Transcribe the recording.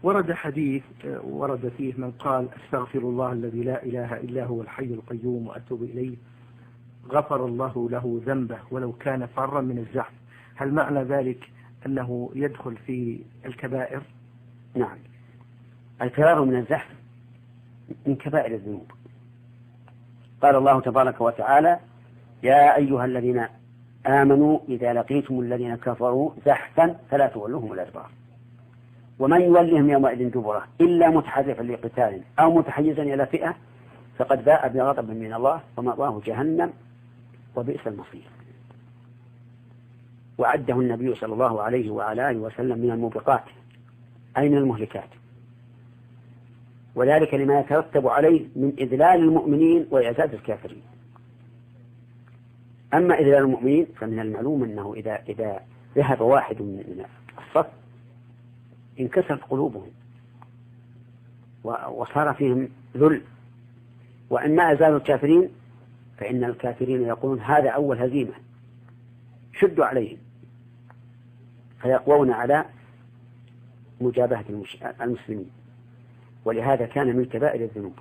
ورد حديث ورد فيه من قال استغفر الله الذي لا إله إلا هو الحي القيوم وأتوب إليه غفر الله له ذنبه ولو كان فرا من الزحف. هل معنى ذلك أنه يدخل في الكبائر؟ نعم، الفرار من الزحف من كبائر الذنوب. قال الله تبارك وتعالى يا أيها الذين آمنوا إذا لقيتم الذين كفروا زحفا فلا تولوهم الأدبار ومن يولهم يومئذ دبره إلا متحرفا لقتال أو متحيزا إلى فئة فقد باء بغضب من الله ومأواه جهنم وبئس المصير. وعده النبي صلى الله عليه وعلى آله وسلم من الموبقات أي من المهلكات، وذلك لما يترتب عليه من إذلال المؤمنين وإعزاز الكافرين. أما إذلال المؤمنين فمن المعلوم أنه إذا ذهب واحد من الصف انكسرت قلوبهم وصار فيهم ذل. وأما إزال الكافرين فإن الكافرين يقولون هذا أول هزيمة شدوا عليهم فيقوون على مجابهة المسلمين، ولهذا كان من كبائر الذنوب.